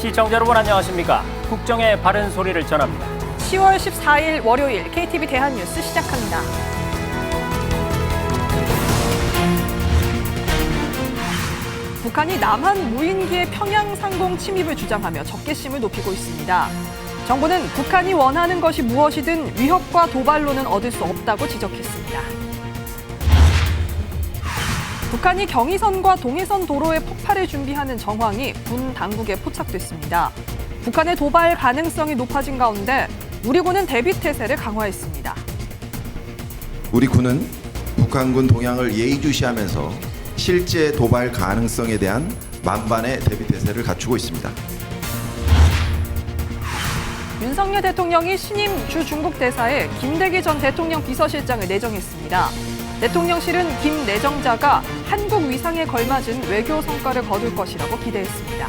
시청자 여러분 안녕하십니까? 국정의 바른 소리를 전합니다. 10월 14일 월요일 KTV 대한뉴스 시작합니다. 북한이 남한 무인기의 평양 상공 침입을 주장하며 적개심을 높이고 있습니다. 정부는 북한이 원하는 것이 무엇이든 위협과 도발로는 얻을 수 없다고 지적했습니다. 북한이 경의선과 동해선 도로에 폭발을 준비하는 정황이 군 당국에 포착됐습니다. 북한의 도발 가능성이 높아진 가운데 우리 군은 대비 태세를 강화했습니다. 우리 군은 북한군 동향을 예의주시하면서 실제 도발 가능성에 대한 만반의 대비 태세를 갖추고 있습니다. 윤석열 대통령이 신임 주 중국 대사에 김대기 전 대통령 비서실장을 내정했습니다. 대통령실은 김 내정자가 한국 위상에 걸맞은 외교 성과를 거둘 것이라고 기대했습니다.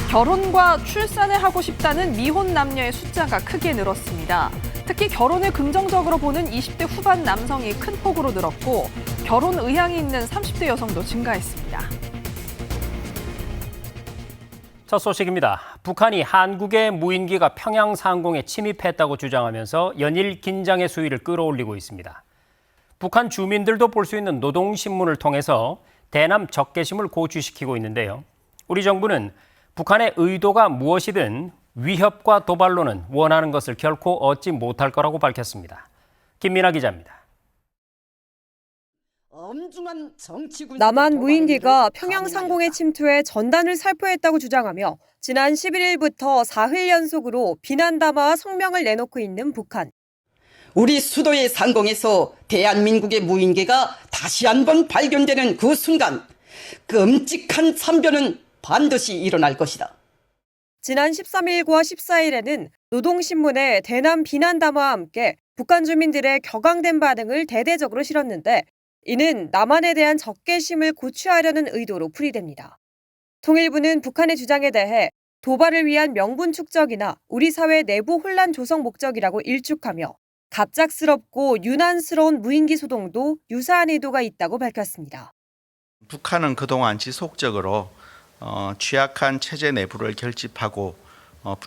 결혼과 출산을 하고 싶다는 미혼 남녀의 숫자가 크게 늘었습니다. 특히 결혼을 긍정적으로 보는 20대 후반 남성이 큰 폭으로 늘었고 결혼 의향이 있는 30대 여성도 증가했습니다. 첫 소식입니다. 북한이 한국의 무인기가 평양 상공에 침입했다고 주장하면서 연일 긴장의 수위를 끌어올리고 있습니다. 북한 주민들도 볼 수 있는 노동신문을 통해서 대남 적개심을 고취시키고 있는데요. 우리 정부는 북한의 의도가 무엇이든 위협과 도발로는 원하는 것을 결코 얻지 못할 거라고 밝혔습니다. 김민아 기자입니다. 남한 무인기가 평양 상공에 침투해 전단을 살포했다고 주장하며 지난 11일부터 4일 연속으로 비난 담화 성명을 내놓고 있는 북한. 우리 수도의 상공에서 대한민국의 무인기가 다시 한번 발견되는 그 순간 끔찍한 참변은 반드시 일어날 것이다. 지난 13일과 14일에는 노동신문에 대남 비난 담화와 함께 북한 주민들의 격앙된 반응을 대대적으로 실었는데 이는 남한에 대한 적개심을 고취하려는 의도로 풀이됩니다. 통일부는 북한의 주장에 대해 도발을 위한 명분 축적이나 우리 사회 내부 혼란 조성 목적이라고 일축하며 갑작스럽고 유난스러운 무인기 소동도 유사한 의도가 있다고 밝혔습니다. 북한은 그동안 지속적으로 취약한 체제 내부를 결집하고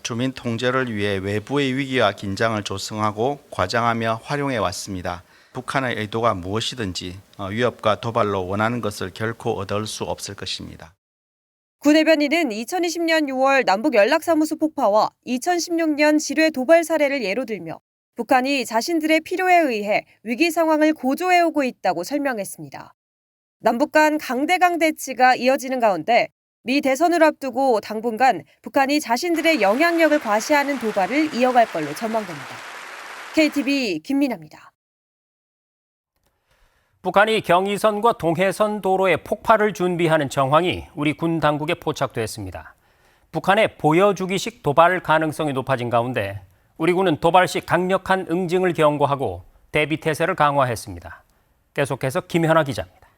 주민 통제를 위해 외부의 위기와 긴장을 조성하고 과장하며 활용해 왔습니다. 북한의 의도가 무엇이든지 위협과 도발로 원하는 것을 결코 얻을 수 없을 것입니다. 군 해변인은 2020년 6월 남북 연락사무소 폭파와 2016년 지뢰 도발 사례를 예로 들며 북한이 자신들의 필요에 의해 위기 상황을 고조해오고 있다고 설명했습니다. 남북 간 강대강 대치가 이어지는 가운데 미 대선을 앞두고 당분간 북한이 자신들의 영향력을 과시하는 도발을 이어갈 걸로 전망됩니다. KTV 김민아입니다. 북한이 경의선과 동해선 도로에 폭발을 준비하는 정황이 우리 군 당국에 포착됐습니다. 북한의 보여주기식 도발 가능성이 높아진 가운데 우리 군은 도발 시 강력한 응징을 경고하고 대비 태세를 강화했습니다. 계속해서 김현아 기자입니다.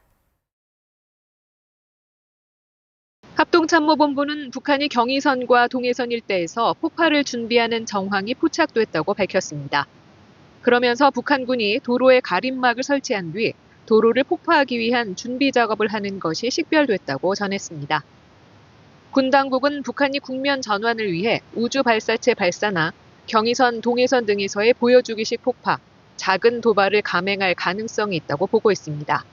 합동참모본부는 북한이 경의선과 동해선 일대에서 폭발을 준비하는 정황이 포착됐다고 밝혔습니다. 그러면서 북한군이 도로에 가림막을 설치한 뒤 도로를 폭파하기 위한 준비 작업을 하는 것이 식별됐다고 전했습니다. 군 당국은 북한이 국면 전환을 위해 우주 발사체 발사나 경의선, 동해선 등에서의 보여주기식 폭파, 작은 도발을 감행할 가능성이 있다고 보고 있습니다.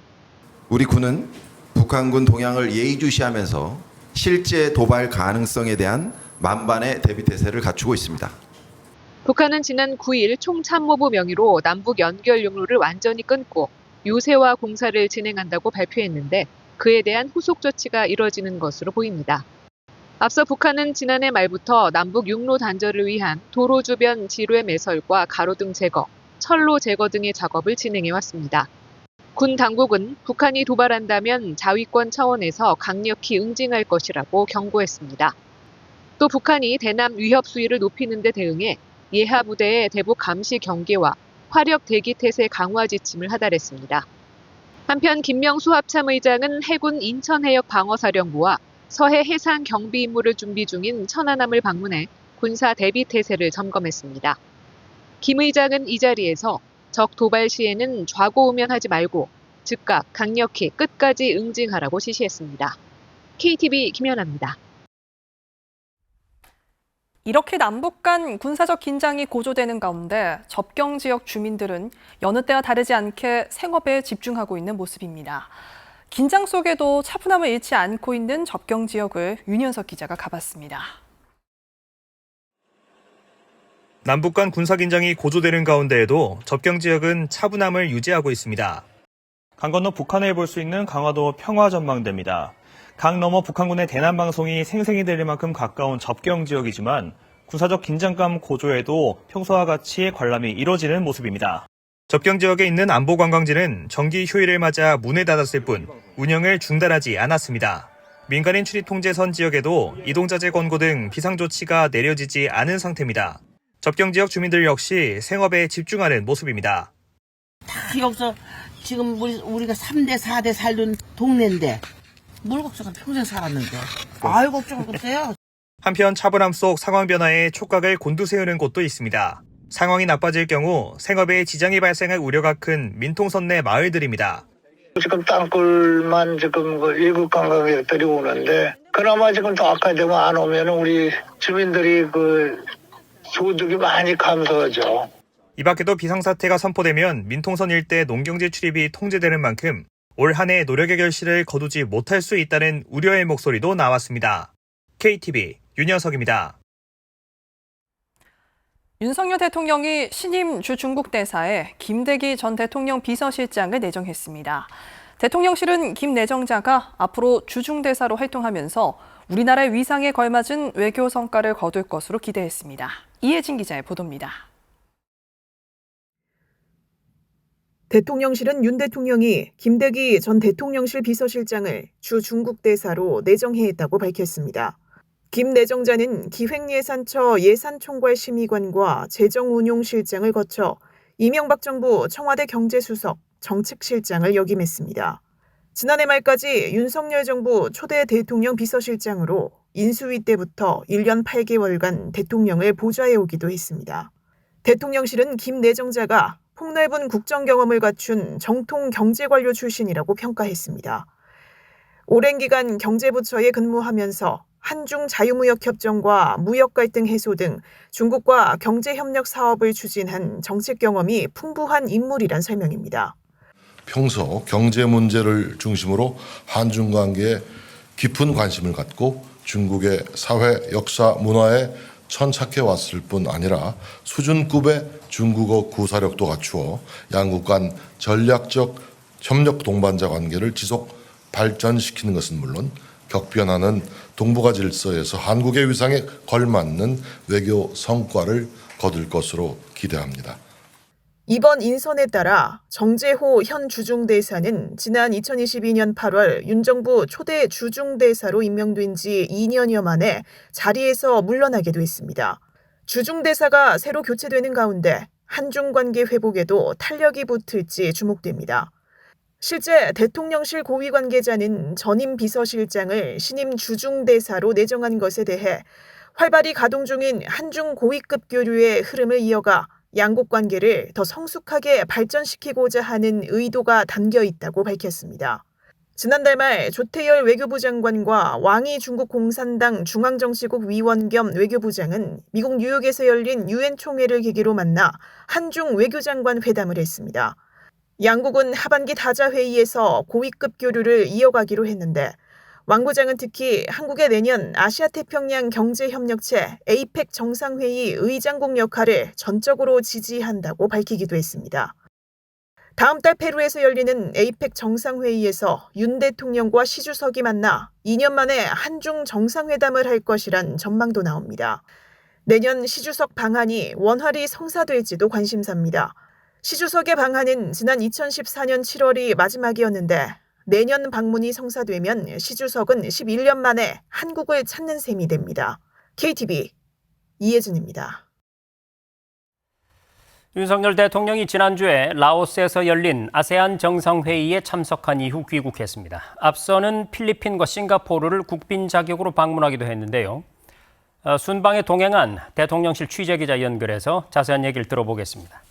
우리 군은 북한군 동향을 예의주시하면서 실제 도발 가능성에 대한 만반의 대비 태세를 갖추고 있습니다. 북한은 지난 9일 총참모부 명의로 남북 연결 용로를 완전히 끊고 요새화 공사를 진행한다고 발표했는데 그에 대한 후속 조치가 이뤄지는 것으로 보입니다. 앞서 북한은 지난해 말부터 남북 육로 단절을 위한 도로 주변 지뢰 매설과 가로등 제거, 철로 제거 등의 작업을 진행해왔습니다. 군 당국은 북한이 도발한다면 자위권 차원에서 강력히 응징할 것이라고 경고했습니다. 또 북한이 대남 위협 수위를 높이는 데 대응해 예하 부대의 대북 감시 경계와 화력 대기 태세 강화 지침을 하달했습니다. 한편 김명수 합참의장은 해군 인천해역 방어사령부와 서해 해상 경비 임무를 준비 중인 천안함을 방문해 군사 대비 태세를 점검했습니다. 김 의장은 이 자리에서 적 도발 시에는 좌고우면하지 말고 즉각 강력히 끝까지 응징하라고 지시했습니다. KTV 김연아입니다. 이렇게 남북 간 군사적 긴장이 고조되는 가운데 접경 지역 주민들은 여느 때와 다르지 않게 생업에 집중하고 있는 모습입니다. 긴장 속에도 차분함을 잃지 않고 있는 접경 지역을 윤현석 기자가 가봤습니다. 남북 간 군사 긴장이 고조되는 가운데에도 접경 지역은 차분함을 유지하고 있습니다. 강 건너 북한을 볼 수 있는 강화도 평화전망대입니다. 강 너머 북한군의 대남 방송이 생생히 들릴 만큼 가까운 접경 지역이지만 군사적 긴장감 고조에도 평소와 같이 관람이 이뤄지는 모습입니다. 접경 지역에 있는 안보 관광지는 정기 휴일을 맞아 문을 닫았을 뿐 운영을 중단하지 않았습니다. 민간인 출입 통제선 지역에도 이동자재 권고 등 비상조치가 내려지지 않은 상태입니다. 접경 지역 주민들 역시 생업에 집중하는 모습입니다. 다 여기서 지금 우리가 3대 4대 살던 동네인데 뭘 걱정은 평생 살았는데 아유 걱정을 못해요. 한편 차분함 속 상황 변화에 촉각을 곤두세우는 곳도 있습니다. 상황이 나빠질 경우 생업에 지장이 발생할 우려가 큰 민통선 내 마을들입니다. 지금 땅굴만 지금 일국 관광객들이 오는데 그나마 지금 더 악화되면 안 오면 우리 주민들이 소득이 많이 감소하죠. 이 밖에도 비상사태가 선포되면 민통선 일대 농경지 출입이 통제되는 만큼 올 한 해 노력의 결실을 거두지 못할 수 있다는 우려의 목소리도 나왔습니다. KTV 윤현석입니다. 윤석열 대통령이 신임 주 중국 대사에 김대기 전 대통령 비서실장을 내정했습니다. 대통령실은 김 내정자가 앞으로 주중대사로 활동하면서 우리나라의 위상에 걸맞은 외교 성과를 거둘 것으로 기대했습니다. 이혜진 기자의 보도입니다. 대통령실은 윤 대통령이 김대기 전 대통령실 비서실장을 주 중국 대사로 내정해했다고 밝혔습니다. 김 내정자는 기획예산처 예산총괄심의관과 재정운용실장을 거쳐 이명박 정부 청와대 경제수석, 정책실장을 역임했습니다. 지난해 말까지 윤석열 정부 초대 대통령 비서실장으로 인수위 때부터 1년 8개월간 대통령을 보좌해오기도 했습니다. 대통령실은 김 내정자가 폭넓은 국정 경험을 갖춘 정통 경제관료 출신이라고 평가했습니다. 오랜 기간 경제부처에 근무하면서 한중 자유무역협정과 무역갈등 해소 등 중국과 경제협력 사업을 추진한 정책 경험이 풍부한 인물이란 설명입니다. 평소 경제 문제를 중심으로 한중 관계에 깊은 관심을 갖고 중국의 사회, 역사, 문화에 천착해 왔을 뿐 아니라 수준급의 중국어 구사력도 갖추어 양국 간 전략적 협력 동반자 관계를 지속 발전시키는 것은 물론 격변하는 동북아 질서에서 한국의 위상에 걸맞는 외교 성과를 거둘 것으로 기대합니다. 이번 인선에 따라 정재호 현 주중대사는 지난 2022년 8월 윤 정부 초대 주중대사로 임명된 지 2년여 만에 자리에서 물러나게 됐습니다. 주중대사가 새로 교체되는 가운데 한중 관계 회복에도 탄력이 붙을지 주목됩니다. 실제 대통령실 고위 관계자는 전임 비서실장을 신임 주중대사로 내정한 것에 대해 활발히 가동 중인 한중 고위급 교류의 흐름을 이어가 양국 관계를 더 성숙하게 발전시키고자 하는 의도가 담겨 있다고 밝혔습니다. 지난달 말 조태열 외교부 장관과 왕이 중국 공산당 중앙정치국 위원 겸 외교부장은 미국 뉴욕에서 열린 유엔 총회를 계기로 만나 한중 외교장관 회담을 했습니다. 양국은 하반기 다자회의에서 고위급 교류를 이어가기로 했는데 왕 부장은 특히 한국의 내년 아시아태평양 경제협력체 APEC 정상회의 의장국 역할을 전적으로 지지한다고 밝히기도 했습니다. 다음 달 페루에서 열리는 APEC 정상회의에서 윤 대통령과 시 주석이 만나 2년 만에 한중 정상회담을 할 것이란 전망도 나옵니다. 내년 시 주석 방한이 원활히 성사될지도 관심사입니다. 시 주석의 방한은 지난 2014년 7월이 마지막이었는데 내년 방문이 성사되면 시 주석은 11년 만에 한국을 찾는 셈이 됩니다. KTV 이혜진입니다. 윤석열 대통령이 지난주에 라오스에서 열린 아세안 정상회의에 참석한 이후 귀국했습니다. 앞서는 필리핀과 싱가포르를 국빈 자격으로 방문하기도 했는데요. 순방에 동행한 대통령실 취재기자 연결해서 자세한 얘기를 들어보겠습니다.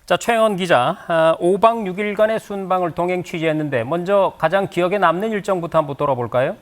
자, 최영원 기자, 5박 6일간의 순방을 동행 취재했는데 먼저 가장 기억에 남는 일정부터 한번 돌아볼까요?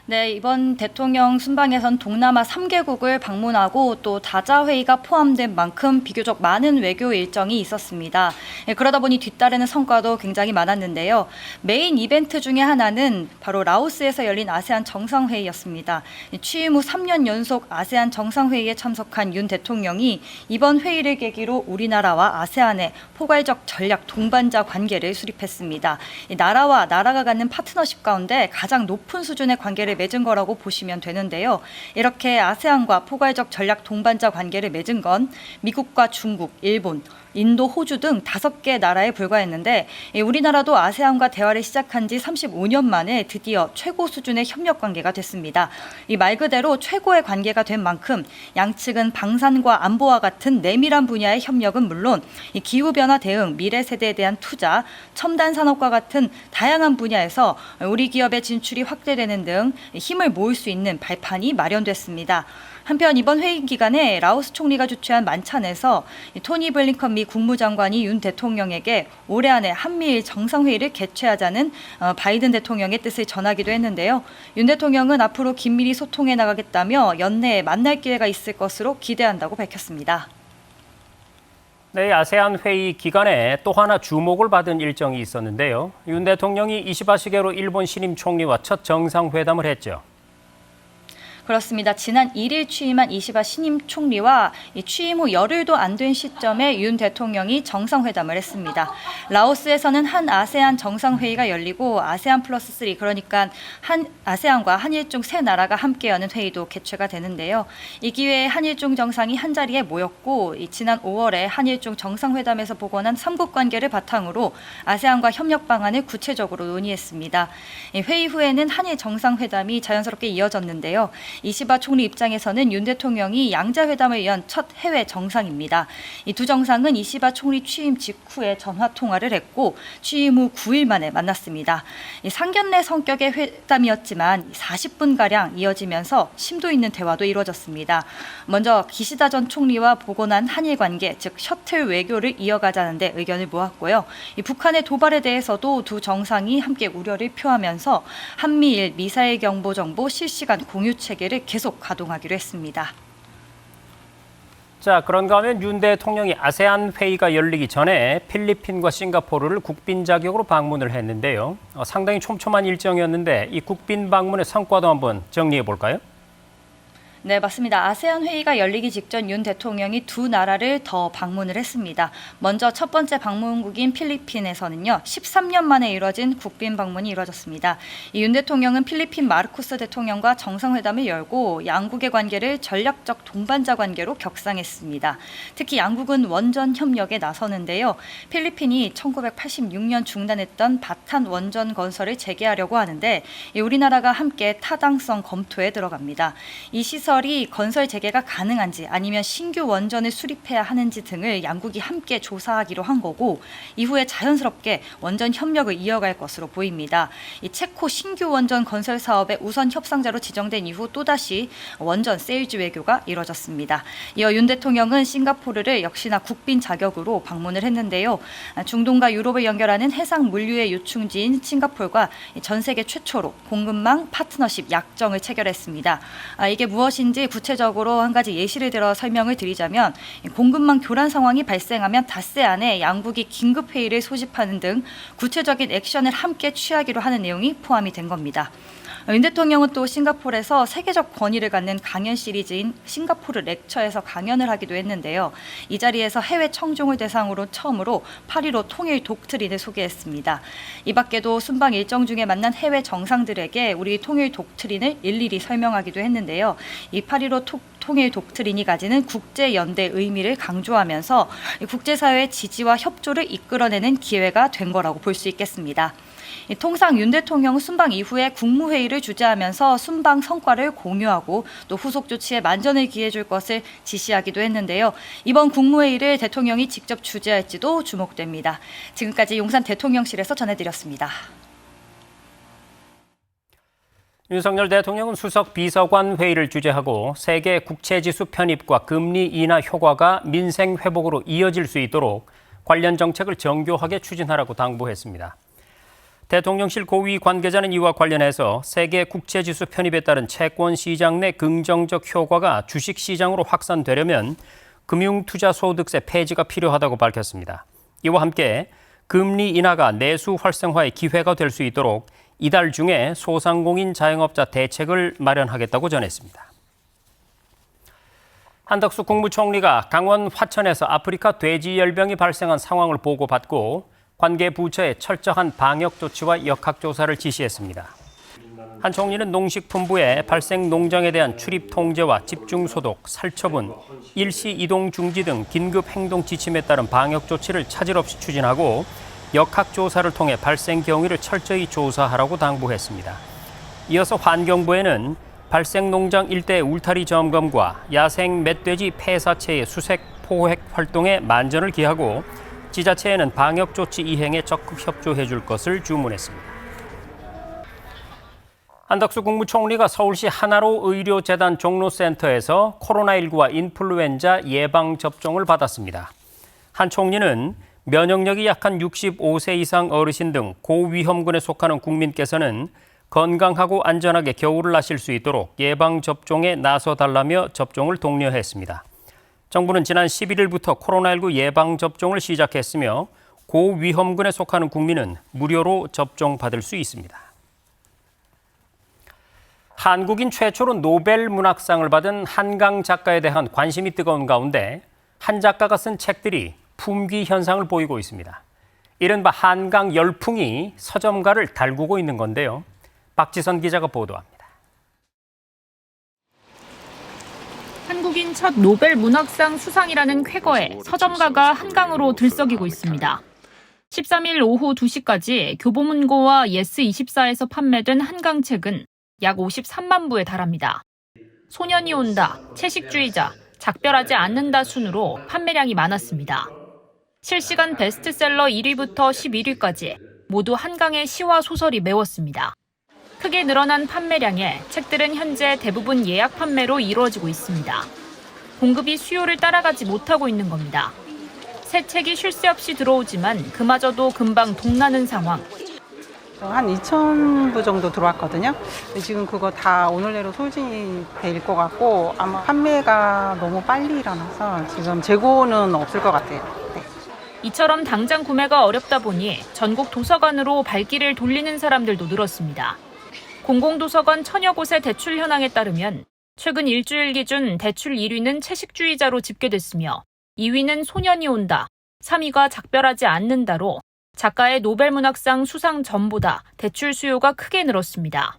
네, 이번 대통령 순방에선 동남아 3개국을 방문하고 또 다자회의가 포함된 만큼 비교적 많은 외교 일정이 있었습니다. 그러다 보니 뒤따르는 성과도 굉장히 많았는데요. 메인 이벤트 중에 하나는 바로 라오스에서 열린 아세안 정상회의였습니다. 취임 후 3년 연속 아세안 정상회의에 참석한 윤 대통령이 이번 회의를 계기로 우리나라와 아세안의 포괄적 전략 동반자 관계를 수립했습니다. 나라와 나라가 갖는 파트너십 가운데 가장 높은 수준의 관계를 맺은 거라고 보시면 되는데요. 이렇게 아세안과 포괄적 전략 동반자 관계를 맺은 건 미국과 중국, 일본, 인도, 호주 등 5개 나라에 불과했는데 우리나라도 아세안과 대화를 시작한 지 35년 만에 드디어 최고 수준의 협력 관계가 됐습니다. 이 말 그대로 최고의 관계가 된 만큼 양측은 방산과 안보와 같은 내밀한 분야의 협력은 물론 이 기후변화 대응, 미래 세대에 대한 투자, 첨단 산업과 같은 다양한 분야에서 우리 기업의 진출이 확대되는 등 힘을 모을 수 있는 발판이 마련됐습니다. 한편 이번 회의 기간에 라오스 총리가 주최한 만찬에서 토니 블링컨 미 국무장관이 윤 대통령에게 올해 안에 한미일 정상회의를 개최하자는 바이든 대통령의 뜻을 전하기도 했는데요. 윤 대통령은 앞으로 긴밀히 소통해 나가겠다며 연내에 만날 기회가 있을 것으로 기대한다고 밝혔습니다. 네, 아세안 회의 기간에 또 하나 주목을 받은 일정이 있었는데요. 윤 대통령이 이시바 시게로 일본 신임 총리와 첫 정상회담을 했죠. 그렇습니다. 지난 1일 취임한 이시바 신임 총리와 취임 후 열흘도 안 된 시점에 윤 대통령이 정상회담을 했습니다. 라오스에서는 한 아세안 정상회의가 열리고 아세안 플러스 3, 그러니까 아세안과 한일중 세 나라가 함께 여는 회의도 개최가 되는데요. 이 기회에 한일중 정상이 한자리에 모였고 지난 5월에 한일중 정상회담에서 복원한 3국 관계를 바탕으로 아세안과 협력 방안을 구체적으로 논의했습니다. 회의 후에는 한일 정상회담이 자연스럽게 이어졌는데요. 이시바 총리 입장에서는 윤 대통령이 양자회담을 위한 첫 해외 정상입니다. 이 두 정상은 이시바 총리 취임 직후에 전화 통화를 했고 취임 후 9일 만에 만났습니다. 상견례 성격의 회담이었지만 40분가량 이어지면서 심도 있는 대화도 이루어졌습니다. 먼저 기시다 전 총리와 복원한 한일 관계, 즉 셔틀 외교를 이어가자는 데 의견을 모았고요. 북한의 도발에 대해서도 두 정상이 함께 우려를 표하면서 한미일 미사일 경보 정보 실시간 공유 체계를 계속 가동하기로 했습니다. 자, 그런가 하면 윤 대통령이 아세안 회의가 열리기 전에 필리핀과 싱가포르를 국빈 자격으로 방문을 했는데요. 상당히 촘촘한 일정이었는데 이 국빈 방문의 성과도 한번 정리해 볼까요? 네, 맞습니다. 아세안 회의가 열리기 직전 윤 대통령이 두 나라를 더 방문을 했습니다. 먼저 첫 번째 방문국인 필리핀에서는요, 13년 만에 이뤄진 국빈 방문이 이뤄졌습니다. 윤 대통령은 필리핀 마르코스 대통령과 정상회담을 열고 양국의 관계를 전략적 동반자 관계로 격상했습니다. 특히 양국은 원전 협력에 나서는데요. 필리핀이 1986년 중단했던 바탄 원전 건설을 재개하려고 하는데 우리나라가 함께 타당성 검토에 들어갑니다. 이 시설이 건설 재개가 가능한지 아니면 신규 원전을 수립해야 하는지 등을 양국이 함께 조사하기로 한 거고 이후에 자연스럽게 원전 협력을 이어갈 것으로 보입니다. 이 체코 신규 원전 건설 사업의 우선 협상자로 지정된 이후 또다시 원전 세일즈 외교가 이뤄졌습니다. 이어 윤 대통령은 싱가포르를 역시나 국빈 자격으로 방문을 했는데요. 중동과 유럽을 연결하는 해상 물류의 유충지인 싱가포르가 전 세계 최초로 공급망 파트너십 약정을 체결했습니다. 이게 무엇인지 구체적으로 한 가지 예시를 들어 설명을 드리자면 공급망 교란 상황이 발생하면 닷새 안에 양국이 긴급 회의를 소집하는 등 구체적인 액션을 함께 취하기로 하는 내용이 포함이 된 겁니다. 윤 대통령은 또 싱가포르에서 세계적 권위를 갖는 강연 시리즈인 싱가포르 렉처에서 강연을 하기도 했는데요. 이 자리에서 해외 청중을 대상으로 처음으로 8.15 통일 독트린을 소개했습니다. 이 밖에도 순방 일정 중에 만난 해외 정상들에게 우리 통일 독트린을 일일이 설명하기도 했는데요. 이 8.15 통일 독트린이 가지는 국제연대 의미를 강조하면서 국제사회의 지지와 협조를 이끌어내는 기회가 된 거라고 볼 수 있겠습니다. 통상 윤 대통령은 순방 이후에 국무회의를 주재하면서 순방 성과를 공유하고 또 후속 조치에 만전을 기해줄 것을 지시하기도 했는데요. 이번 국무회의를 대통령이 직접 주재할지도 주목됩니다. 지금까지 용산 대통령실에서 전해드렸습니다. 윤석열 대통령은 수석 비서관 회의를 주재하고 세계 국채지수 편입과 금리 인하 효과가 민생 회복으로 이어질 수 있도록 관련 정책을 정교하게 추진하라고 당부했습니다. 대통령실 고위 관계자는 이와 관련해서 세계 국채지수 편입에 따른 채권 시장 내 긍정적 효과가 주식 시장으로 확산되려면 금융투자소득세 폐지가 필요하다고 밝혔습니다. 이와 함께 금리 인하가 내수 활성화의 기회가 될 수 있도록 이달 중에 소상공인 자영업자 대책을 마련하겠다고 전했습니다. 한덕수 국무총리가 강원 화천에서 아프리카 돼지열병이 발생한 상황을 보고받고 관계 부처에 철저한 방역 조치와 역학조사를 지시했습니다. 한 총리는 농식품부에 발생 농장에 대한 출입 통제와 집중 소독, 살처분, 일시 이동 중지 등 긴급 행동 지침에 따른 방역 조치를 차질 없이 추진하고 역학조사를 통해 발생 경위를 철저히 조사하라고 당부했습니다. 이어서 환경부에는 발생 농장 일대 울타리 점검과 야생 멧돼지 폐사체의 수색 포획 활동에 만전을 기하고 지자체에는 방역 조치 이행에 적극 협조해 줄 것을 주문했습니다. 한덕수 국무총리가 서울시 하나로 의료재단 종로센터에서 코로나19와 인플루엔자 예방접종을 받았습니다. 한 총리는 면역력이 약한 65세 이상 어르신 등 고위험군에 속하는 국민께서는 건강하고 안전하게 겨울을 나실 수 있도록 예방접종에 나서달라며 접종을 독려했습니다. 정부는 지난 11일부터 코로나19 예방접종을 시작했으며 고위험군에 속하는 국민은 무료로 접종받을 수 있습니다. 한국인 최초로 노벨 문학상을 받은 한강 작가에 대한 관심이 뜨거운 가운데 한 작가가 쓴 책들이 품귀 현상을 보이고 있습니다. 이른바 한강 열풍이 서점가를 달구고 있는 건데요. 박지선 기자가 보도합니다. 한국인 첫 노벨 문학상 수상이라는 쾌거에 서점가가 한강으로 들썩이고 있습니다. 13일 오후 2시까지 교보문고와 예스24에서 판매된 한강책은 약 53만 부에 달합니다. 소년이 온다, 채식주의자, 작별하지 않는다 순으로 판매량이 많았습니다. 실시간 베스트셀러 1위부터 11위까지 모두 한강의 시와 소설이 메웠습니다. 크게 늘어난 판매량에 책들은 현재 대부분 예약 판매로 이루어지고 있습니다. 공급이 수요를 따라가지 못하고 있는 겁니다. 새 책이 쉴 새 없이 들어오지만 그마저도 금방 동나는 상황. 한 2,000부 정도 들어왔거든요. 지금 그거 다 오늘 내로 소진이 될 것 같고 아마 판매가 너무 빨리 일어나서 지금 재고는 없을 것 같아요. 네. 이처럼 당장 구매가 어렵다 보니 전국 도서관으로 발길을 돌리는 사람들도 늘었습니다. 공공도서관 천여 곳의 대출 현황에 따르면 최근 일주일 기준 대출 1위는 채식주의자로 집계됐으며 2위는 소년이 온다, 3위가 작별하지 않는다로 작가의 노벨문학상 수상 전보다 대출 수요가 크게 늘었습니다.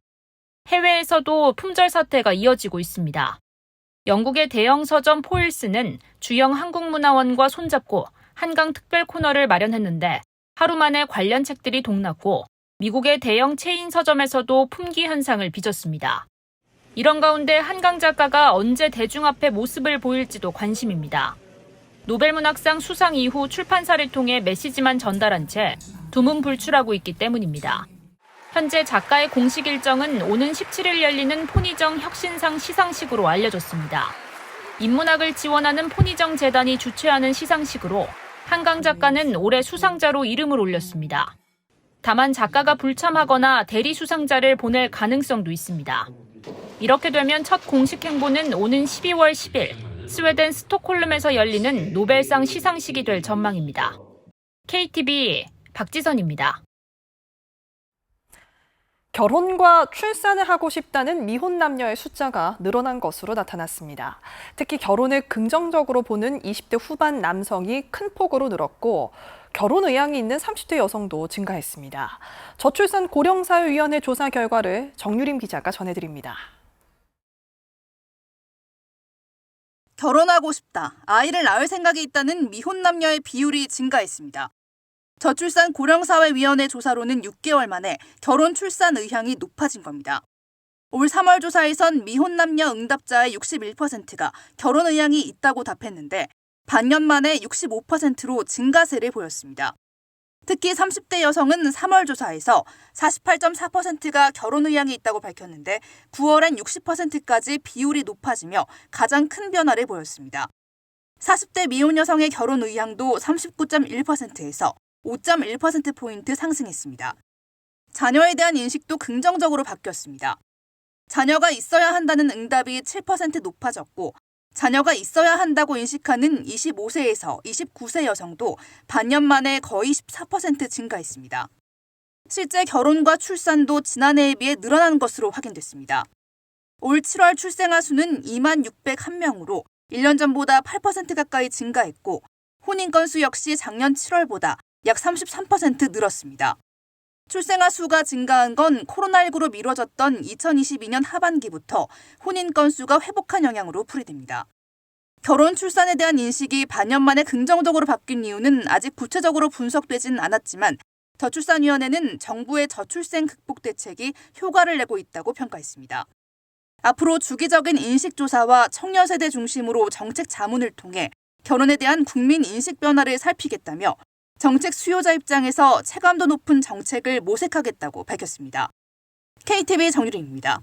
해외에서도 품절 사태가 이어지고 있습니다. 영국의 대형 서점 포일스는 주영 한국문화원과 손잡고 한강 특별 코너를 마련했는데 하루 만에 관련 책들이 동났고 미국의 대형 체인 서점에서도 품귀 현상을 빚었습니다. 이런 가운데 한강 작가가 언제 대중 앞에 모습을 보일지도 관심입니다. 노벨문학상 수상 이후 출판사를 통해 메시지만 전달한 채 두문불출하고 있기 때문입니다. 현재 작가의 공식 일정은 오는 17일 열리는 포니정 혁신상 시상식으로 알려졌습니다. 인문학을 지원하는 포니정 재단이 주최하는 시상식으로 한강 작가는 올해 수상자로 이름을 올렸습니다. 다만 작가가 불참하거나 대리 수상자를 보낼 가능성도 있습니다. 이렇게 되면 첫 공식 행보는 오는 12월 10일 스웨덴 스톡홀름에서 열리는 노벨상 시상식이 될 전망입니다. KTV 박지선입니다. 결혼과 출산을 하고 싶다는 미혼 남녀의 숫자가 늘어난 것으로 나타났습니다. 특히 결혼을 긍정적으로 보는 20대 후반 남성이 큰 폭으로 늘었고 결혼 의향이 있는 30대 여성도 증가했습니다. 저출산 고령사회위원회 조사 결과를 정유림 기자가 전해드립니다. 결혼하고 싶다, 아이를 낳을 생각이 있다는 미혼 남녀의 비율이 증가했습니다. 저출산 고령사회위원회 조사로는 6개월 만에 결혼 출산 의향이 높아진 겁니다. 올 3월 조사에선 미혼 남녀 응답자의 61%가 결혼 의향이 있다고 답했는데 반년 만에 65%로 증가세를 보였습니다. 특히 30대 여성은 3월 조사에서 48.4%가 결혼 의향이 있다고 밝혔는데 9월엔 60%까지 비율이 높아지며 가장 큰 변화를 보였습니다. 40대 미혼 여성의 결혼 의향도 39.1%에서 5.1%포인트 상승했습니다. 자녀에 대한 인식도 긍정적으로 바뀌었습니다. 자녀가 있어야 한다는 응답이 7% 높아졌고 자녀가 있어야 한다고 인식하는 25세에서 29세 여성도 반년 만에 거의 14% 증가했습니다. 실제 결혼과 출산도 지난해에 비해 늘어난 것으로 확인됐습니다. 올 7월 출생아 수는 2만 601명으로 1년 전보다 8% 가까이 증가했고 혼인 건수 역시 작년 7월보다 약 33% 늘었습니다. 출생아 수가 증가한 건 코로나19로 미뤄졌던 2022년 하반기부터 혼인 건수가 회복한 영향으로 풀이됩니다. 결혼 출산에 대한 인식이 반년 만에 긍정적으로 바뀐 이유는 아직 구체적으로 분석되진 않았지만 저출산위원회는 정부의 저출생 극복 대책이 효과를 내고 있다고 평가했습니다. 앞으로 주기적인 인식조사와 청년 세대 중심으로 정책 자문을 통해 결혼에 대한 국민 인식 변화를 살피겠다며 정책 수요자 입장에서 체감도 높은 정책을 모색하겠다고 밝혔습니다. KTV 정유림입니다.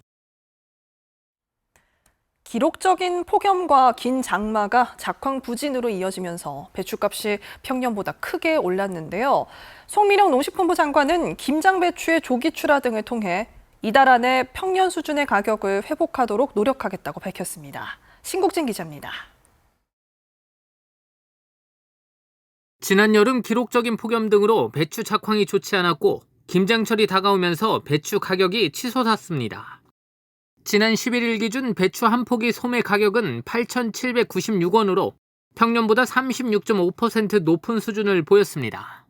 기록적인 폭염과 긴 장마가 작황 부진으로 이어지면서 배추값이 평년보다 크게 올랐는데요. 송미령 농식품부 장관은 김장 배추의 조기 출하 등을 통해 이달 안에 평년 수준의 가격을 회복하도록 노력하겠다고 밝혔습니다. 신국진 기자입니다. 지난 여름 기록적인 폭염 등으로 배추 작황이 좋지 않았고 김장철이 다가오면서 배추 가격이 치솟았습니다. 지난 11일 기준 배추 한 포기 소매 가격은 8,796원으로 평년보다 36.5% 높은 수준을 보였습니다.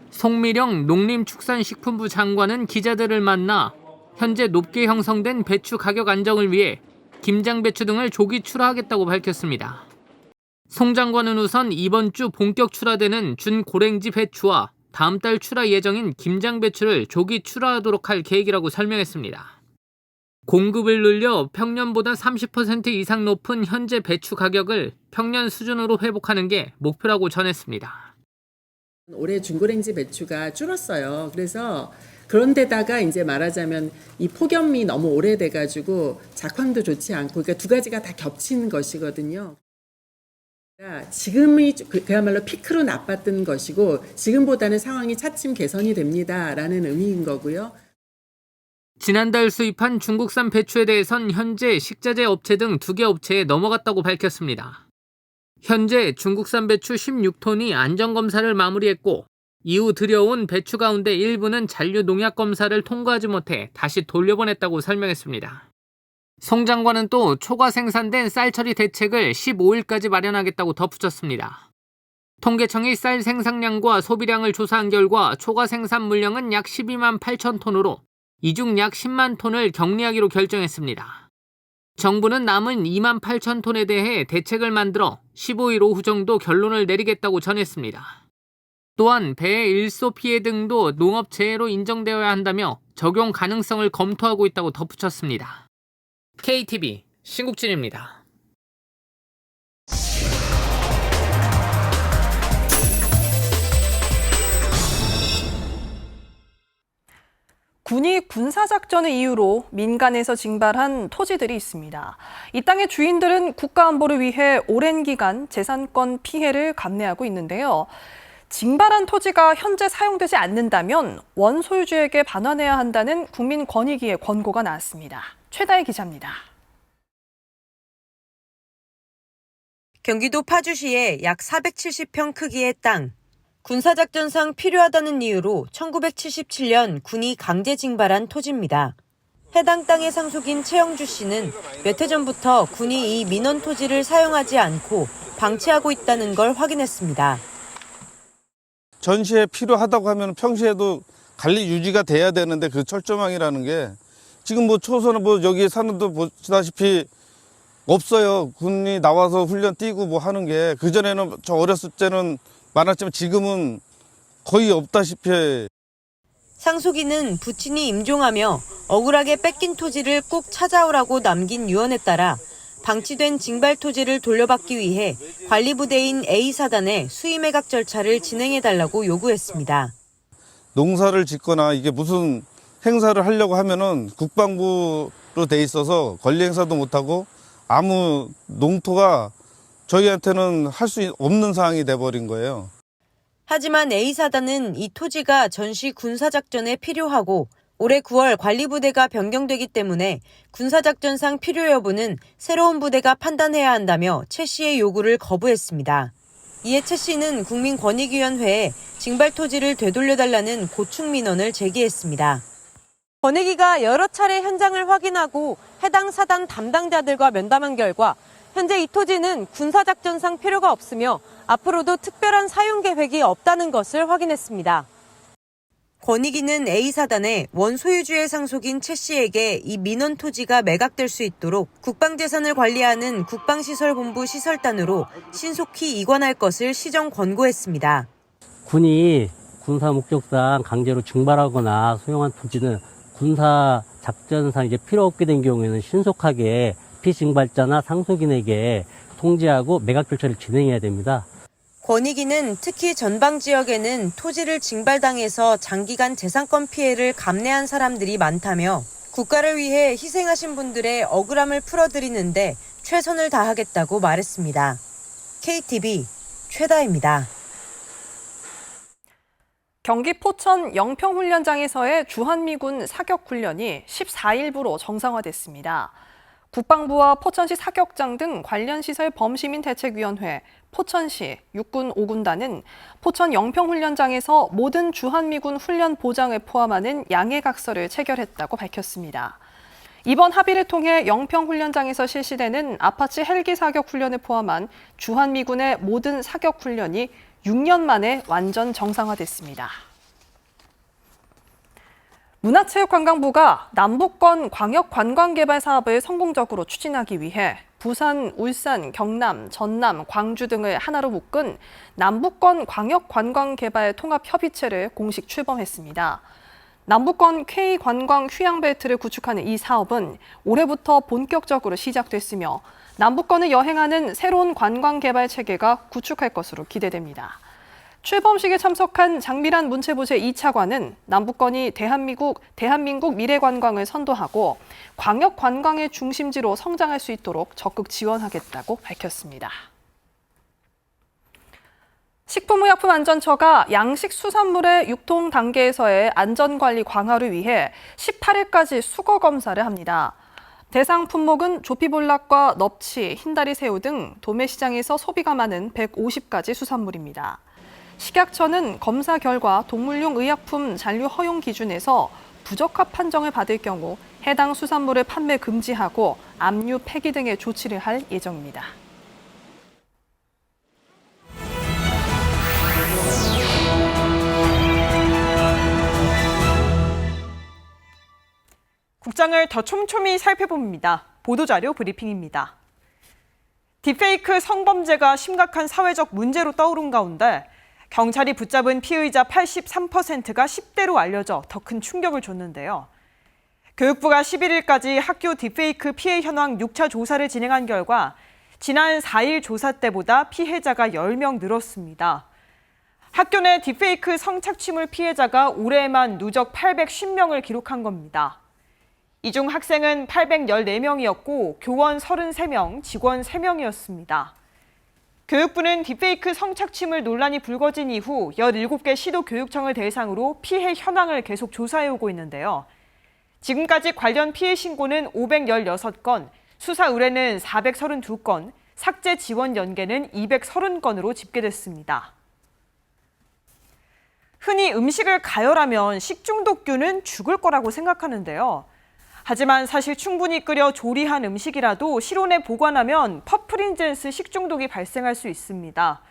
송미령 농림축산식품부 장관은 기자들을 만나 현재 높게 형성된 배추 가격 안정을 위해 김장 배추 등을 조기 출하하겠다고 밝혔습니다. 송 장관은 우선 이번 주 본격 출하되는 준고랭지 배추와 다음 달 출하 예정인 김장 배추를 조기 출하하도록 할 계획이라고 설명했습니다. 공급을 늘려 평년보다 30% 이상 높은 현재 배추 가격을 평년 수준으로 회복하는 게 목표라고 전했습니다. 올해 중고랭지 배추가 줄었어요. 그래서 그런데다가 이제 말하자면 이 폭염이 너무 오래돼가지고 작황도 좋지 않고 그러니까 두 가지가 다 겹친 것이거든요. 지금이 그야말로 피크로 나빴던 것이고 지금보다는 상황이 차츰 개선이 됩니다라는 의미인 거고요. 지난달 수입한 중국산 배추에 대해선 현재 식자재 업체 등 2개 업체에 넘어갔다고 밝혔습니다. 현재 중국산 배추 16톤이 안전검사를 마무리했고 이후 들여온 배추 가운데 일부는 잔류 농약 검사를 통과하지 못해 다시 돌려보냈다고 설명했습니다. 송 장관은 또 초과 생산된 쌀 처리 대책을 15일까지 마련하겠다고 덧붙였습니다. 통계청이 쌀 생산량과 소비량을 조사한 결과 초과 생산 물량은 약 12만 8천 톤으로 이 중 약 10만 톤을 격리하기로 결정했습니다. 정부는 남은 2만 8천 톤에 대해 대책을 만들어 15일 오후 정도 결론을 내리겠다고 전했습니다. 또한 배 일소 피해 등도 농업재해로 인정되어야 한다며 적용 가능성을 검토하고 있다고 덧붙였습니다. KTV 신국진입니다. 군이 군사작전을 이유로 민간에서 징발한 토지들이 있습니다. 이 땅의 주인들은 국가안보를 위해 오랜 기간 재산권 피해를 감내하고 있는데요. 징발한 토지가 현재 사용되지 않는다면 원소유주에게 반환해야 한다는 국민권익위의 권고가 나왔습니다. 최다혜 기자입니다. 경기도 파주시의 약 470평 크기의 땅. 군사작전상 필요하다는 이유로 1977년 군이 강제 징발한 토지입니다. 해당 땅의 상속인 최영주 씨는 몇 해 전부터 군이 이 민원 토지를 사용하지 않고 방치하고 있다는 걸 확인했습니다. 전시에 필요하다고 하면 평시에도 관리 유지가 돼야 되는데 그 철조망이라는 게 지금 뭐 초선 뭐 여기 사는 도 보시다시피 없어요. 군이 나와서 훈련 뛰고 뭐 하는 게 그전에는 저 어렸을 때는 많았지만 지금은 거의 없다시피 해요. 상속인은 부친이 임종하며 억울하게 뺏긴 토지를 꼭 찾아오라고 남긴 유언에 따라 방치된 징발 토지를 돌려받기 위해 관리부대인 A사단에 수의매각 절차를 진행해달라고 요구했습니다. 농사를 짓거나 이게 무슨 행사를 하려고 하면은 국방부로 돼 있어서 권리 행사도 못하고 아무 농토가 저희한테는 할 수 없는 상황이 돼버린 거예요. 하지만 A사단은 이 토지가 전시 군사작전에 필요하고 올해 9월 관리부대가 변경되기 때문에 군사작전상 필요 여부는 새로운 부대가 판단해야 한다며 최 씨의 요구를 거부했습니다. 이에 최 씨는 국민권익위원회에 징발 토지를 되돌려달라는 고충 민원을 제기했습니다. 권익위가 여러 차례 현장을 확인하고 해당 사단 담당자들과 면담한 결과 현재 이 토지는 군사작전상 필요가 없으며 앞으로도 특별한 사용 계획이 없다는 것을 확인했습니다. 권익위는 A사단에 원소유주의 상속인 최 씨에게 이 민원 토지가 매각될 수 있도록 국방재산을 관리하는 국방시설본부 시설단으로 신속히 이관할 것을 시정 권고했습니다. 군이 군사 목적상 강제로 증발하거나 소용한 토지는 군사 작전상 이제 필요 없게 된 경우에는 신속하게 피증발자나 상속인에게 통지하고 매각 절차를 진행해야 됩니다. 권익위는 특히 전방 지역에는 토지를 징발당해서 장기간 재산권 피해를 감내한 사람들이 많다며 국가를 위해 희생하신 분들의 억울함을 풀어드리는데 최선을 다하겠다고 말했습니다. KTV 최다입니다. 경기 포천 영평훈련장에서의 주한미군 사격훈련이 14일부로 정상화됐습니다. 국방부와 포천시 사격장 등 관련 시설 범시민대책위원회, 포천시, 육군 5군단은 포천 영평훈련장에서 모든 주한미군 훈련 보장을 포함하는 양해각서를 체결했다고 밝혔습니다. 이번 합의를 통해 영평훈련장에서 실시되는 아파치 헬기 사격훈련을 포함한 주한미군의 모든 사격훈련이 6년 만에 완전 정상화됐습니다. 문화체육관광부가 남북권 광역관광개발 사업을 성공적으로 추진하기 위해 부산, 울산, 경남, 전남, 광주 등을 하나로 묶은 남북권 광역관광개발 통합협의체를 공식 출범했습니다. 남북권 K관광 휴양벨트를 구축하는 이 사업은 올해부터 본격적으로 시작됐으며 남북권을 여행하는 새로운 관광개발 체계가 구축할 것으로 기대됩니다. 출범식에 참석한 장미란 문체부 제2차관은 남북권이 대한민국 미래관광을 선도하고 광역관광의 중심지로 성장할 수 있도록 적극 지원하겠다고 밝혔습니다. 식품의약품안전처가 양식 수산물의 유통 단계에서의 안전관리 강화를 위해 18일까지 수거 검사를 합니다. 대상 품목은 조피볼락과 넙치, 흰다리 새우 등 도매시장에서 소비가 많은 150가지 수산물입니다. 식약처는 검사 결과 동물용 의약품 잔류 허용 기준에서 부적합 판정을 받을 경우 해당 수산물을 판매 금지하고 압류 폐기 등의 조치를 할 예정입니다. 국장을 더 촘촘히 살펴봅니다. 보도자료 브리핑입니다. 딥페이크 성범죄가 심각한 사회적 문제로 떠오른 가운데 경찰이 붙잡은 피의자 83%가 10대로 알려져 더 큰 충격을 줬는데요. 교육부가 11일까지 학교 딥페이크 피해 현황 6차 조사를 진행한 결과 지난 4일 조사 때보다 피해자가 10명 늘었습니다. 학교 내 딥페이크 성착취물 피해자가 올해에만 누적 810명을 기록한 겁니다. 이 중 학생은 814명이었고 교원 33명, 직원 3명이었습니다. 교육부는 딥페이크 성착취물 논란이 불거진 이후 17개 시도교육청을 대상으로 피해 현황을 계속 조사해오고 있는데요. 지금까지 관련 피해 신고는 516건, 수사 의뢰는 432건, 삭제 지원 연계는 230건으로 집계됐습니다. 흔히 음식을 가열하면 식중독균은 죽을 거라고 생각하는데요. 하지만 사실 충분히 끓여 조리한 음식이라도 실온에 보관하면 퍼플인젠스 식중독이 발생할 수 있습니다.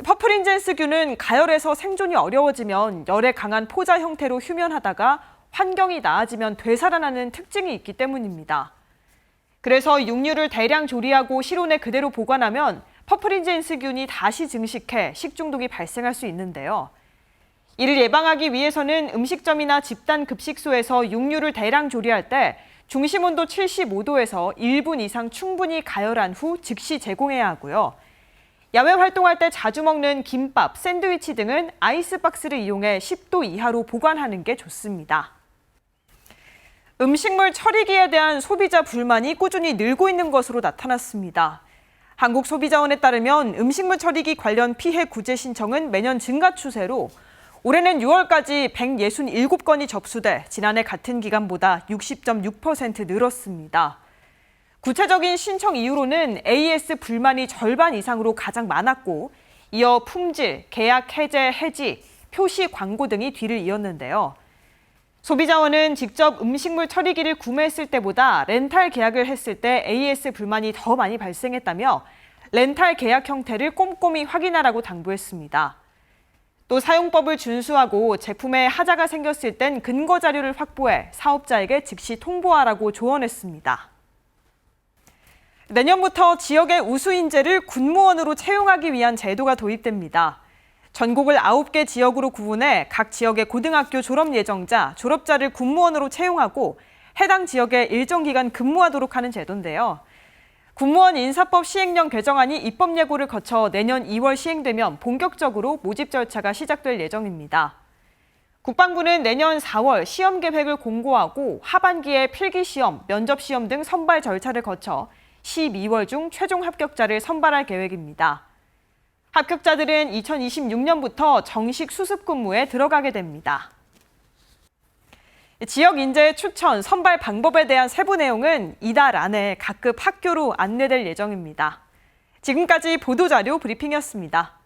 퍼플인젠스균은 가열해서 생존이 어려워지면 열에 강한 포자 형태로 휴면하다가 환경이 나아지면 되살아나는 특징이 있기 때문입니다. 그래서 육류를 대량 조리하고 실온에 그대로 보관하면 퍼플인젠스균이 다시 증식해 식중독이 발생할 수 있는데요. 이를 예방하기 위해서는 음식점이나 집단 급식소에서 육류를 대량 조리할 때 중심온도 75도에서 1분 이상 충분히 가열한 후 즉시 제공해야 하고요. 야외 활동할 때 자주 먹는 김밥, 샌드위치 등은 아이스박스를 이용해 10도 이하로 보관하는 게 좋습니다. 음식물 처리기에 대한 소비자 불만이 꾸준히 늘고 있는 것으로 나타났습니다. 한국소비자원에 따르면 음식물 처리기 관련 피해 구제 신청은 매년 증가 추세로 올해는 6월까지 167건이 접수돼 지난해 같은 기간보다 60.6% 늘었습니다. 구체적인 신청 이유로는 AS 불만이 절반 이상으로 가장 많았고 이어 품질, 계약 해제, 해지, 표시 광고 등이 뒤를 이었는데요. 소비자원은 직접 음식물 처리기를 구매했을 때보다 렌탈 계약을 했을 때 AS 불만이 더 많이 발생했다며 렌탈 계약 형태를 꼼꼼히 확인하라고 당부했습니다. 또 사용법을 준수하고 제품에 하자가 생겼을 땐 근거 자료를 확보해 사업자에게 즉시 통보하라고 조언했습니다. 내년부터 지역의 우수 인재를 군무원으로 채용하기 위한 제도가 도입됩니다. 전국을 9개 지역으로 구분해 각 지역의 고등학교 졸업 예정자, 졸업자를 군무원으로 채용하고 해당 지역에 일정 기간 근무하도록 하는 제도인데요. 군무원 인사법 시행령 개정안이 입법 예고를 거쳐 내년 2월 시행되면 본격적으로 모집 절차가 시작될 예정입니다. 국방부는 내년 4월 시험 계획을 공고하고 하반기에 필기시험, 면접시험 등 선발 절차를 거쳐 12월 중 최종 합격자를 선발할 계획입니다. 합격자들은 2026년부터 정식 수습 근무에 들어가게 됩니다. 지역 인재 추천, 선발 방법에 대한 세부 내용은 이달 안에 각급 학교로 안내될 예정입니다. 지금까지 보도자료 브리핑이었습니다.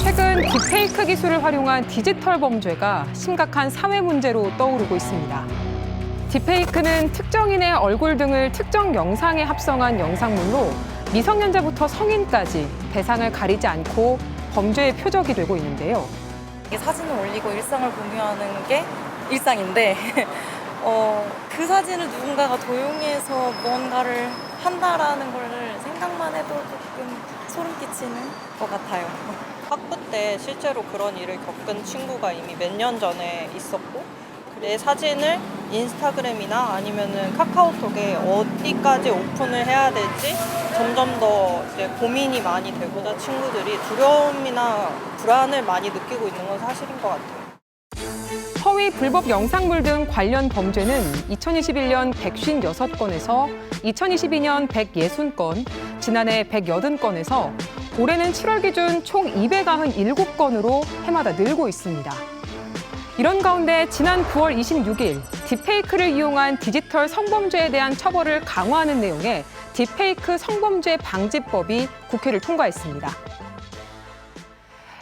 최근 딥페이크 기술을 활용한 디지털 범죄가 심각한 사회 문제로 떠오르고 있습니다. 딥페이크는 특정인의 얼굴 등을 특정 영상에 합성한 영상물로 미성년자부터 성인까지 대상을 가리지 않고 범죄의 표적이 되고 있는데요. 사진을 올리고 일상을 공유하는 게 일상인데 그 사진을 누군가가 도용해서 무언가를 한다라는 걸 생각만 해도 조금 소름 끼치는 것 같아요. 학부 때 실제로 그런 일을 겪은 친구가 이미 몇 년 전에 있었고 내 사진을 인스타그램이나 아니면은 카카오톡에 어디까지 오픈을 해야 될지 점점 더 이제 고민이 많이 되고 친구들이 두려움이나 불안을 많이 느끼고 있는 건 사실인 것 같아요. 허위 불법 영상물 등 관련 범죄는 2021년 156건에서 2022년 160건, 지난해 180건에서 올해는 7월 기준 총 297건으로 해마다 늘고 있습니다. 이런 가운데 지난 9월 26일 딥페이크를 이용한 디지털 성범죄에 대한 처벌을 강화하는 내용의 딥페이크 성범죄 방지법이 국회를 통과했습니다.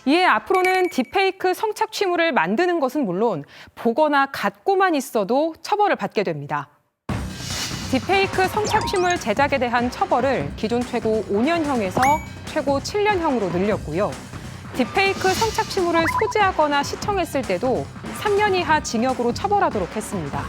이에 앞으로는 딥페이크 성착취물을 만드는 것은 물론 보거나 갖고만 있어도 처벌을 받게 됩니다. 딥페이크 성착취물 제작에 대한 처벌을 기존 최고 5년형에서 최고 7년형으로 늘렸고요. 딥페이크 성착취물을 소지하거나 시청했을 때도 3년 이하 징역으로 처벌하도록 했습니다.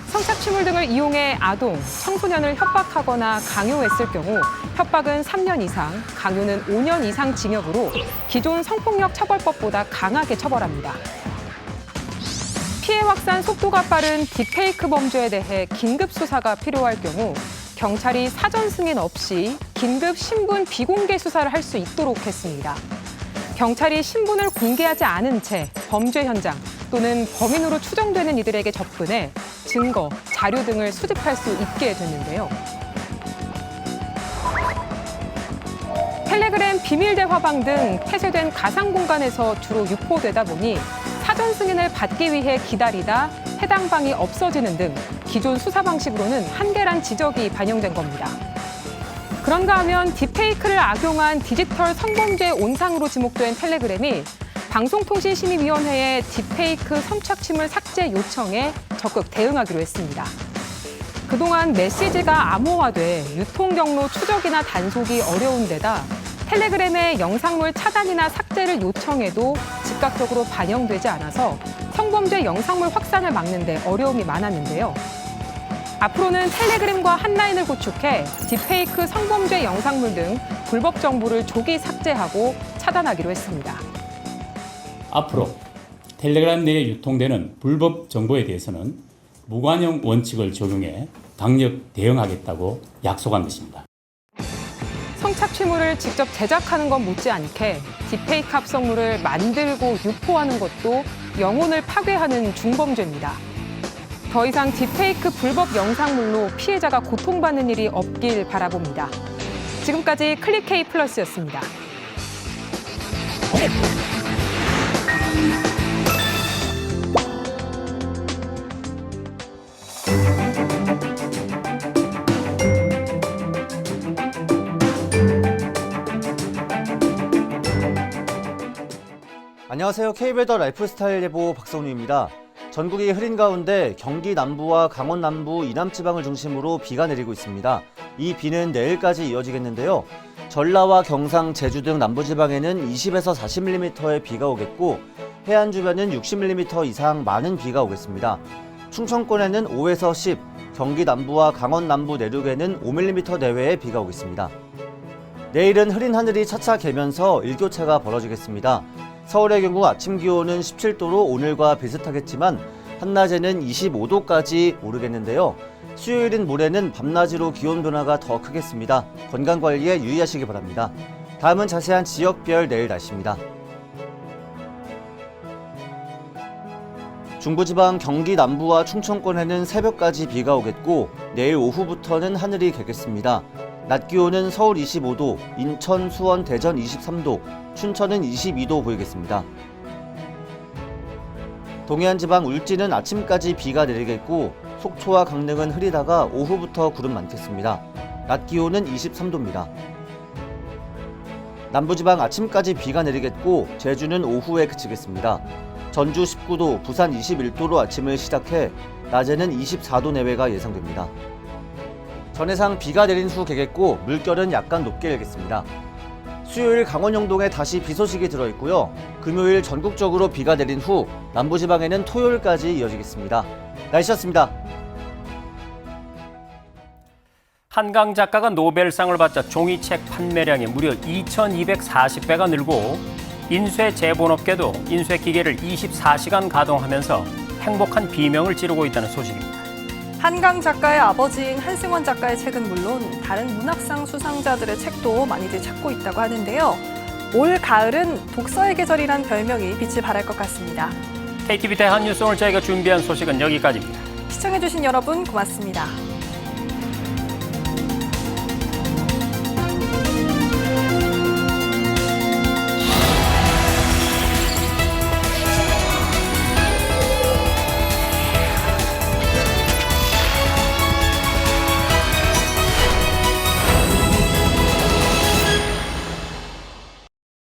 성착취물 등을 이용해 아동, 청소년을 협박하거나 강요했을 경우 협박은 3년 이상, 강요는 5년 이상 징역으로 기존 성폭력 처벌법보다 강하게 처벌합니다. 피해 확산 속도가 빠른 딥페이크 범죄에 대해 긴급 수사가 필요할 경우 경찰이 사전 승인 없이 긴급 신분 비공개 수사를 할 수 있도록 했습니다. 경찰이 신분을 공개하지 않은 채 범죄 현장 또는 범인으로 추정되는 이들에게 접근해 증거, 자료 등을 수집할 수 있게 됐는데요. 텔레그램 비밀 대화방 등 폐쇄된 가상 공간에서 주로 유포되다 보니 사전 승인을 받기 위해 기다리다 해당 방이 없어지는 등 기존 수사 방식으로는 한계란 지적이 반영된 겁니다. 그런가 하면 딥페이크를 악용한 디지털 성범죄 온상으로 지목된 텔레그램이 방송통신심의위원회의 딥페이크 성착취물 삭제 요청에 적극 대응하기로 했습니다. 그동안 메시지가 암호화돼 유통 경로 추적이나 단속이 어려운 데다 텔레그램의 영상물 차단이나 삭제를 요청해도 즉각적으로 반영되지 않아서 성범죄 영상물 확산을 막는 데 어려움이 많았는데요. 앞으로는 텔레그램과 한라인을 구축해 딥페이크 성범죄 영상물 등 불법 정보를 조기 삭제하고 차단하기로 했습니다. 앞으로 텔레그램 내에 유통되는 불법 정보에 대해서는 무관용 원칙을 적용해 강력 대응하겠다고 약속한 것입니다. 성착취물을 직접 제작하는 건 못지않게 딥페이크 합성물을 만들고 유포하는 것도 영혼을 파괴하는 중범죄입니다. 더 이상 딥페이크 불법 영상물로 피해자가 고통받는 일이 없길 바라봅니다. 지금까지 클릭K 플러스였습니다. 안녕하세요. KBL 더 라이프스타일 예보 박성유입니다. 전국이 흐린 가운데 경기 남부와 강원 남부, 이남 지방을 중심으로 비가 내리고 있습니다. 이 비는 내일까지 이어지겠는데요. 전라와 경상, 제주 등 남부 지방에는 20에서 40mm의 비가 오겠고 해안 주변은 60mm 이상 많은 비가 오겠습니다. 충청권에는 5에서 10, 경기 남부와 강원 남부 내륙에는 5mm 내외의 비가 오겠습니다. 내일은 흐린 하늘이 차차 개면서 일교차가 벌어지겠습니다. 서울의 경우 아침 기온은 17도로 오늘과 비슷하겠지만 한낮에는 25도까지 오르겠는데요. 수요일인 모레는 밤낮으로 기온 변화가 더 크겠습니다. 건강관리에 유의하시기 바랍니다. 다음은 자세한 지역별 내일 날씨입니다. 중부지방 경기 남부와 충청권에는 새벽까지 비가 오겠고 내일 오후부터는 하늘이 개겠습니다. 낮 기온은 서울 25도, 인천, 수원, 대전 23도, 춘천은 22도 보이겠습니다. 동해안 지방 울진은 아침까지 비가 내리겠고 속초와 강릉은 흐리다가 오후부터 구름 많겠습니다. 낮 기온은 23도입니다. 남부지방 아침까지 비가 내리겠고 제주는 오후에 그치겠습니다. 전주 19도, 부산 21도로 아침을 시작해 낮에는 24도 내외가 예상됩니다. 전해상 비가 내린 후 개겠고 물결은 약간 높게 일겠습니다. 수요일 강원 영동에 다시 비 소식이 들어있고요. 금요일 전국적으로 비가 내린 후 남부지방에는 토요일까지 이어지겠습니다. 날씨였습니다. 한강 작가가 노벨상을 받자 종이책 판매량이 무려 2,240배가 늘고 인쇄 제본업계도 인쇄 기계를 24시간 가동하면서 행복한 비명을 지르고 있다는 소식입니다. 한강 작가의 아버지인 한승원 작가의 책은 물론 다른 문학상 수상자들의 책도 많이들 찾고 있다고 하는데요. 올 가을은 독서의 계절이란 별명이 빛을 발할 것 같습니다. KTV 대한뉴스 오늘 저희가 준비한 소식은 여기까지입니다. 시청해주신 여러분 고맙습니다.